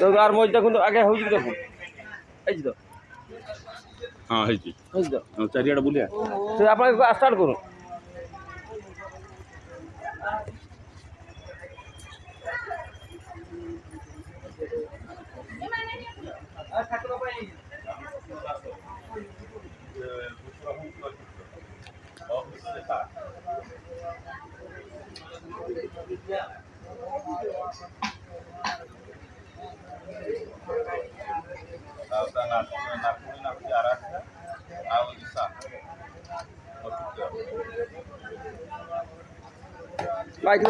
তো আর মই দেখুন আগে হଉଛି দেখুন এই তো হ্যাঁ হয়েছি হয়েছি তো চারিআড়ে বুলিয়া তো আপনাকে স্টার্ট করুন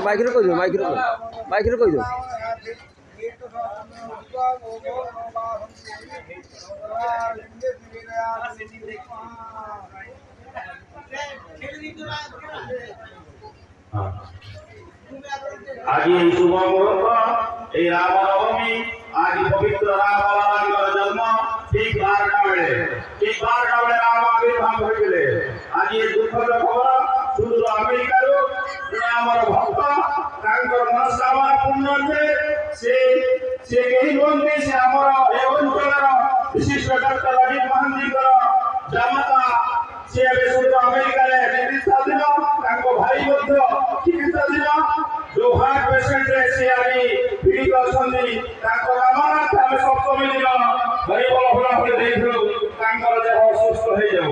মাইক্রো কই দিও মাইক্রো কই দিও আজি এই শুভ মুহূর্ত এই রামনবমী আজ পবিত্র রামলালার জন্ম ঠিক 12টা ବେଳେ রাম আবির্ভাব হয়েছিল আজ এই দুঃখদ খবর শুধু আমেরিকার আমার ভক্ত তাঙ্কর মনস্কামনা পূর্ণ হচ্ছে সে কেହି নୁହନ୍ତି ସେ ଆମର ଏ ଅଞ୍ଚଳର ବିଶିଷ୍ଟ ଡକ୍ଟର ଅଜିତ ମହାନ୍ତିଙ୍କର ଜାମାତା ସେ ଏବେ শুধু ଆମେରିକାରେ ଚିକିତ୍ସାଧୀନ ତାଙ୍କ ଭାଇ ମଧ୍ୟ ଚିକିତ୍ସାଧୀନ जो हार्ट पेशेंट रे से आनी पीड़ित अछंदी ताको रामनाथ ଆମେ ସପ୍ତମୀ ଦିନ ଗରିବ ଭୋଲା ଭଳି ଦେଇଥିଲୁ ତାଙ୍କର ଦେହ ସୁସ୍ଥ ହେଇଯାଉ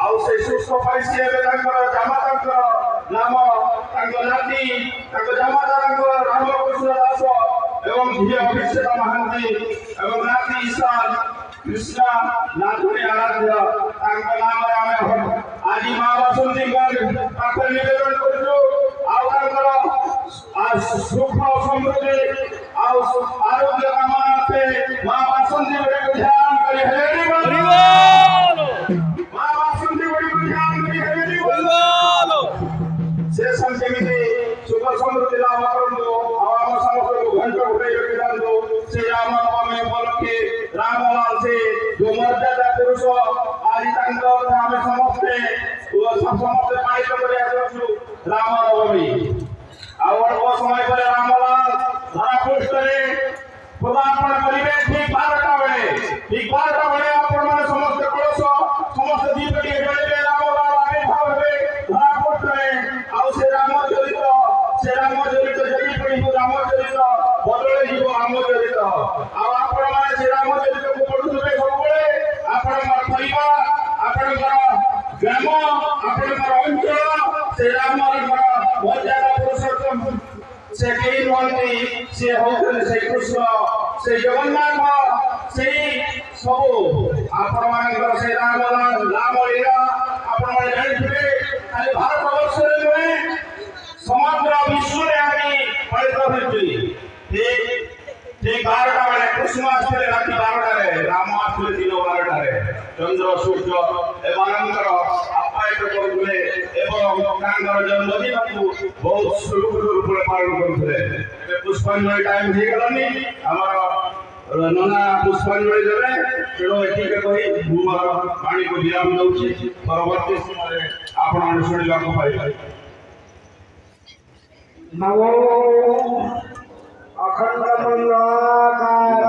ଆଉ ସେ ସୁସ୍ଥ ପାଇଛି ଏବେ ତାଙ୍କର ଜାମାତାଙ୍କର ନାମ ତାଙ୍କ ନାତି ତାଙ୍କ ଜାମାତାଙ୍କ ରାମକୃଷ୍ଣ ଦାସ ଏବଂ ଝିଅ ଅଭିଷେକ ମହାନ୍ତି ଏବଂ ନାତି ଈଶାନ କୃଷ୍ଣ ନାଥୁଣୀ ଆରାଧ୍ୟ ତାଙ୍କ ନାମରେ ଆମେ ଆଜି ମା ବାସନ୍ତୀଙ୍କ ପାଖରେ ନିବେଦନ କରୁଛୁ ଆଉ ତାଙ୍କର सुख समृद्धि आरोग्य कामना माँ बासंती बड़ी को ध्यान करी हरी बोल माँ बासंती बड़ी को ध्यान करी हरी बोल से संकेमिति सुख समृद्धि लाभ करंदो आम समस्त को घंटा उठे करके दांदो से राम नवमी उपलक्षे रामलाल से जो मर्यादा पुरुष आज तांको हमें समस्त पालित करि आछू राम नवमी और अल्प समय पर रामलाल धरा पृष्ठरे पदार्पण करेंगे ठीक 12टा बेले आपण माने समस्त कलश समस्त दीपटी जलिबे रामलाल आविर्भाव हेबे धरा पृष्ठरे आउ से रामचरित जदि पढ़ी रामचरित बदले जीव रामचरित आ आपण माने से रामचरित को पढुबे सब बेले आपण परिवार आपण ग्राम आपण अंचल से रामलाल मर्यादा पुरुषोत्तम से कई नुहंती से होते से कृष्ण से जगन्नाथ से सब आपण मानकर से रामलाल लीला आपण माने जानिथिबे खाली भारत वर्ष रे नुहे समग्र विश्व रे आनी पालित होइछि ठीक 12टा बेले कृष्ण आस्ते राति 12टा रे राम आस्ते दिन 12टा रे चंद्र सूर्य एमानकर आप्यायित करुले एवं तांकर जन्मदिन को बहुत सुरुखुरुरे पालन करुले ए पुष्पांजलि टाइम हे गलानी हमर नना पुष्पांजलि देबे तेणु एठिके कहि मुमर पानी को विराम दउछि परवर्ती समय आपण शुणिला को पाइबे नमो अखंड मंगलाकार